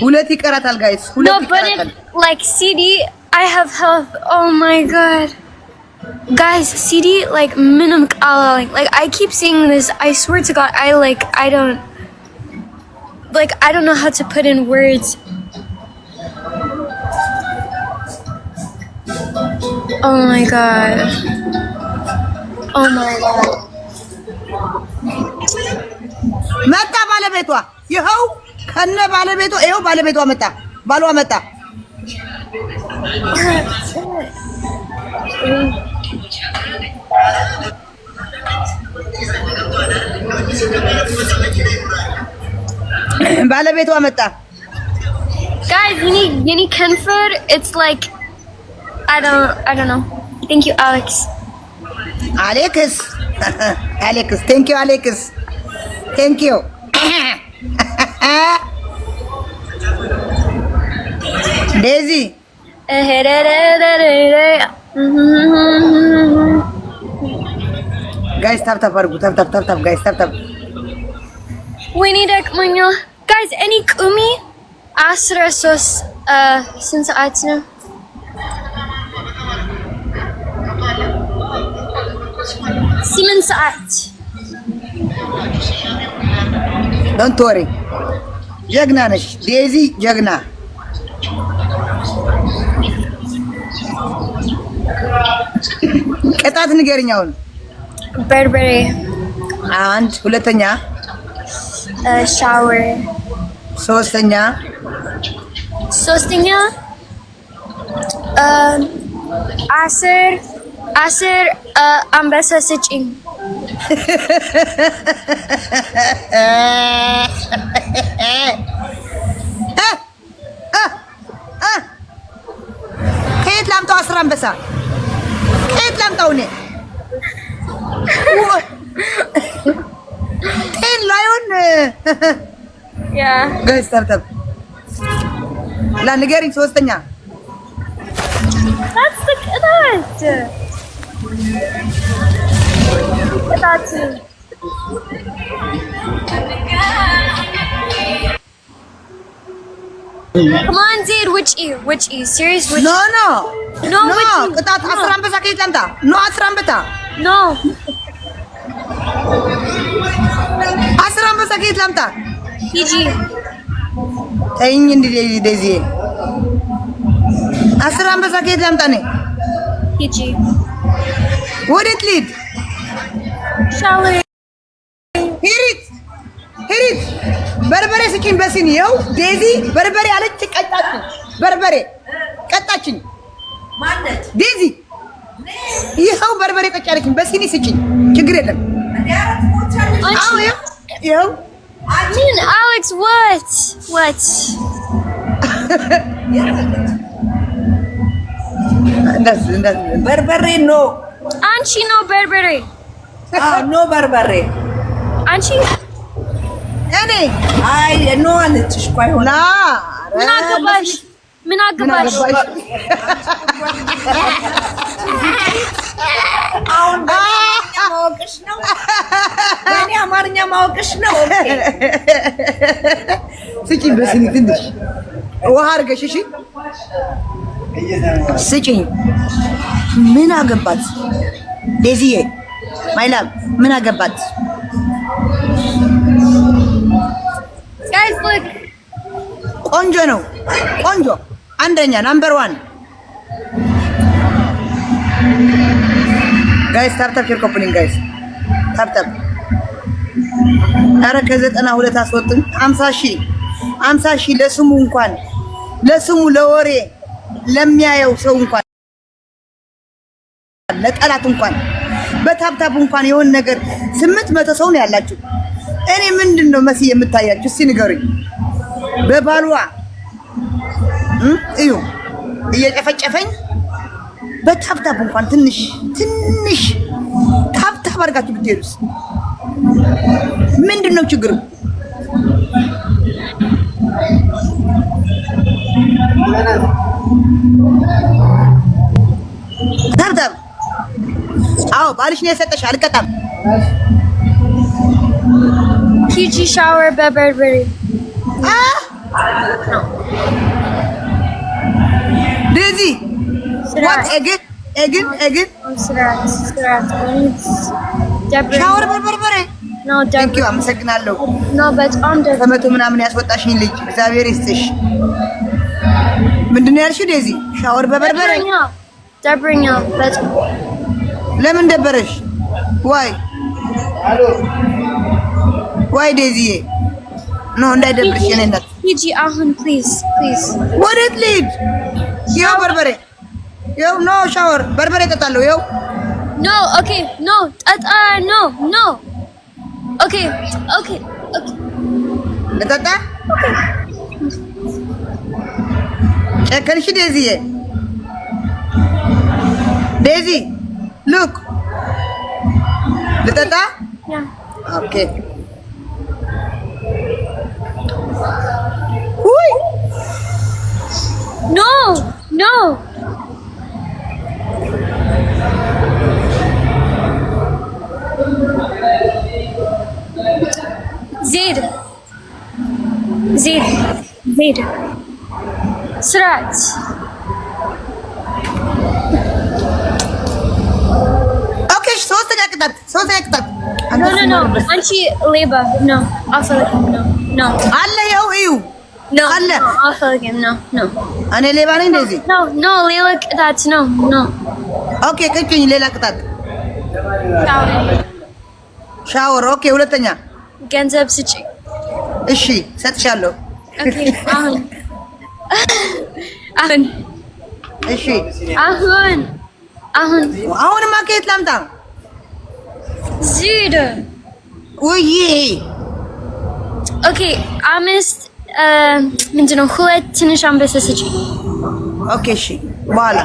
ሁለት ይቀራታል ጋይስ ሁለት ይቀራታል like CD I have health oh my god guys CD like minimum like I keep saying this I swear to god I don't know how to put in words oh my god መጣ ባለቤቷ ይኸው ከነ ባለቤቷ ይኸው ባለቤቷ መጣ ባሏ መጣ ባለቤቷ መጣ guys you need comfort it's like I don't know thank you Alex thank you Alex thank you Daisy guys tap አድርጉ tap guys tap we need a guys any kumi asra sos since atna simen saat don't worry ጀግና ነሽ ዴዚ ጀግና ቅጣት ንገሪኝ አሁን በርበሬ አንድ ሁለተኛ ሻወር ሶስተኛ አስር አንበሳ ስጪኝ ከየት ላምጣው አስር አንበሳ ከየት ላምጣው እኔ ቴን ላዮን ያ ጋይስ ተርተብ ንገሪኝ ሶስተኛ that's the ቅጣት Come on, Zed, which E? Serious, which No, which E? ቅጣት አስር አንበሳ ከየት ላምጣ አስር አንበሳ No. አስር አንበሳ ከየት ላምጣ PG. ተይኝ እንዴ ዴዚ አስር አንበሳ ከየት ላምጣ ነኝ PG. ወዴት ልሂድ Shower. ሂሪት በርበሬ ስጪኝ በሲኒ ይኸው ዴዚ በርበሬ አለች በርበሬ ቀጣችኝ ማነች ዴዚ ይኸው በርበሬ ቀጫለችኝ በሲኒ ስጪኝ ችግር የለም አዎ ይኸው Alex, what? በርበሬ ኖ አንቺ ነው በርበሬ ኖ በርበሬ አንቺ እኔ አይ ኖ አለችሽ ቆይ ሆና ምን አገባሽ አሁን ማወቅሽ ነው በእኔ አማርኛ ማወቅሽ ነው ስጪኝ በስኒ ትንሽ ውሃ አድርገሽ እሺ ስጪኝ ምን አገባት ዴዚዬ ማይላም ምን አገባት guys look ቆንጆ ነው ቆንጆ አንደኛ ናምበር 1 ጋይስ ታፕ ሼር ኮፕሊንግ ጋይስ ታፕ አረ ከ92 አስወጥን 50 ሺህ ለስሙ ለወሬ ለሚያየው ሰው እንኳን ለጠላት እንኳን በታፕታፕ እንኳን የሆነ ነገር 800 ሰው ነው ያላችሁ እኔ ምንድነው መስዬ የምታያችሁ እስቲ ንገሩኝ በባሏ እዩ እየጨፈጨፈኝ በታፕታፕ እንኳን ትንሽ ታፕታፕ አድርጋችሁ ብትሄዱስ ምንድነው ችግሩ ታፕታፕ አዎ ባልሽ ነው የሰጠሽ አልቀጣም Kiji shower በበርበሬ ዴዚ what again ስራት ሻወር በርበሬ ነው ቴንክ ዩ አመሰግናለሁ ነው በጣም ከመቶ ምናምን ያስወጣሽኝ ልጅ እግዚአብሔር ይስጥሽ ምንድነው ያልሽው ዴዚ ሻወር በበርበሬ ደብረኛ በጣም ለምን ደበረሽ ዋይ ዴዚዬ ኖ እንዳይደብርሽ የኔ እናት ሂጂ አሁን ፕሊዝ ወዴት ልሂድ ያው በርበሬ ያው ኖ ሻወር በርበሬ ጠጣለሁ ያው ኖ ኦኬ ኖ ጠጣ ኖ ኦኬ ለጠጣ ጨከንሽ ዴዚዬ ዴዚ ሉክ ለጠጣ ኦኬ ውይ ኖ ዜድ ስራት ኦኬ ሶስተኛ ቅጣት ኖ አንቺ ሌባ ኖ አፈልግም ኖ አለ ያው እዩ አለ አፈልግም ኖ እኔ ሌባ ነኝ እንደዚህ ኖ ሌላ ቅጣት ኖ ኦኬ ቅጭኝ ሌላ ቅጣት ሻወር ኦኬ ሁለተኛ ገንዘብ ስጪ እሺ ሰጥሻለሁ ኦኬ አሁን እሺ አሁንማ ከየት ላምጣ ዚድ ውይ ኦኬ አምስት ምንድነው ሁለት ትንሽ አንበሳ ስጪ ኦኬ እሺ በኋላ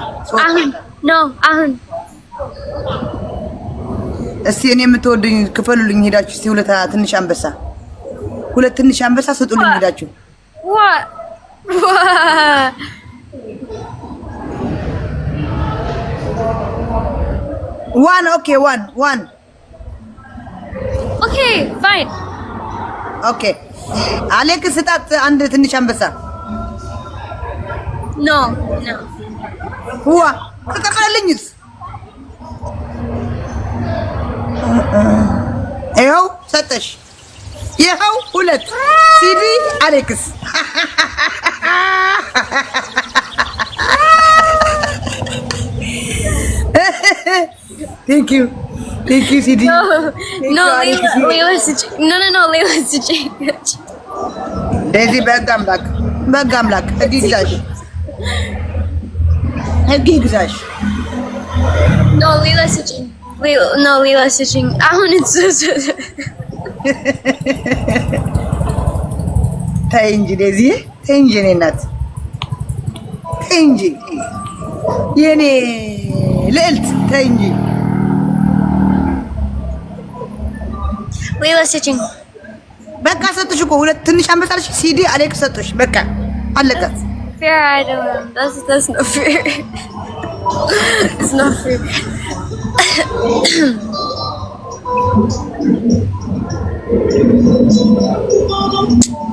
አሁን እስቲ እኔ የምትወዱኝ ክፈሉልኝ ሄዳችሁ እስቲ ሁለት ትንሽ አንበሳ ስጡልኝ ሄዳችሁ ዋን ኦኬ ፋይን ኦኬ አሌክስ ስጣት አንድ ትንሽ አንበሳ ኖ ተቀበለልኝስ ይኸው ሰጠሽ ይኸው ሁለት ሲዲ አሌክስ ቴንክ ዩ ሲዲ ሌላ ስጪ ዴዚ በሕግ አምላክ ሕግ ይግዛሽ ሌላ ስጪኝ አሁን ተይ እንጂ ዴዚ ተይ እንጂ የኔ እናት ተይ እንጂ የኔ ልዕልት ተይ እንጂ ሌላ ስጪኝ በቃ ሰጥሽ እኮ ሁለት ትንሽ አንበሳ አለሽ ሲዲ አሌክስ ሰጥሽ በቃ አለቀ fair አይደለም that's not fair it's not fair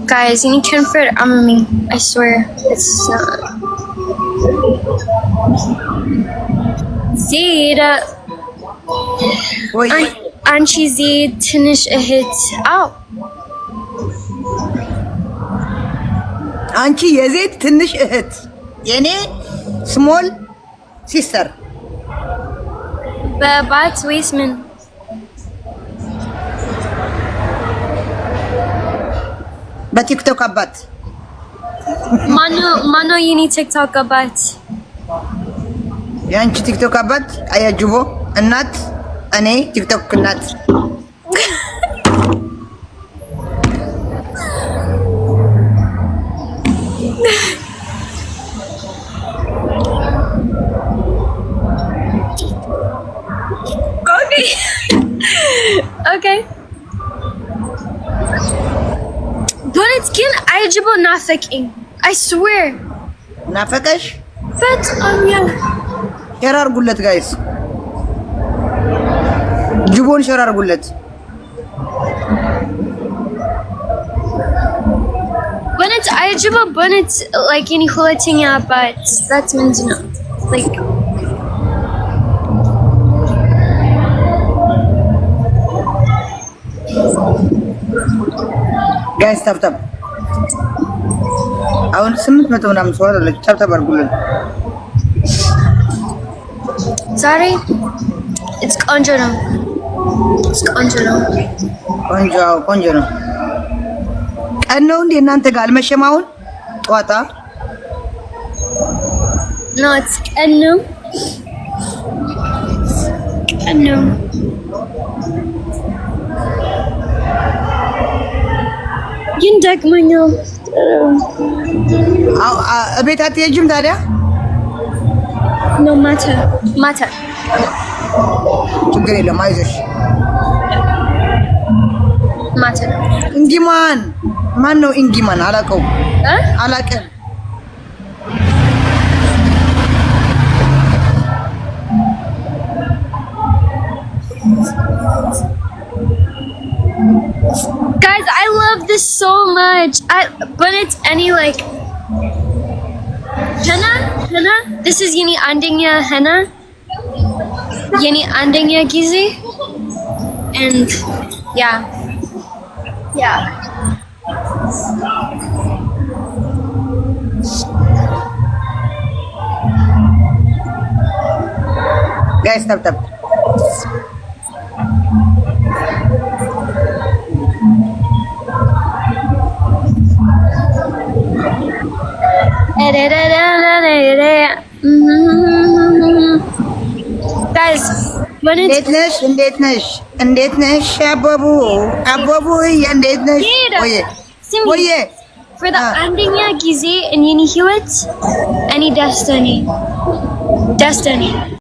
guys you need to convert me I swear it's not Zeda አንቺ ዜድ ትንሽ እህት አንቺ የዜድ ትንሽ እህት የኔ ስሞል ሲስተር በባት ወይስ ምን በቲክቶክ አባት ማኖ የኔ ቲክቶክ አባት የአንቺ ቲክቶክ አባት አያጅቦ እናት እኔ ቲክቶክ እናት Okay. But it's ግን አይጅቦ ናፈቀኝ I swear ናፈቀሽ በጣም ሼር አድርጉለት ጋይስ ጅቦን ሼር አድርጉለት Najma Bunnet like any huletting but that's means no. Like ጋይስ ታፕታፕ አሁን 800 ምናምን ሰው አለ ታፕታፕ አድርጉልን ዛሬ it's ቆንጆ ነው ቆንጆ ነው ቀን ነው እንዴ እናንተ ጋር አልመሸም አሁን ጧጣ no it's ቀን ነው ይንደግመኛል ቤት አትሄጂም ታዲያ no matter ችግር የለም አይዞሽ matter እንጊማን ማን ነው እንጊማን አላውቀውም አላውቅም guys I love this so much but it's any like henna this is yeni andenya henna yeni andenya gize and yeah guys tap guys when it's እንዴት ነሽ አበቡ እንዴት ነሽ ወዬ for the andenya gize and yeni hiwet any destiny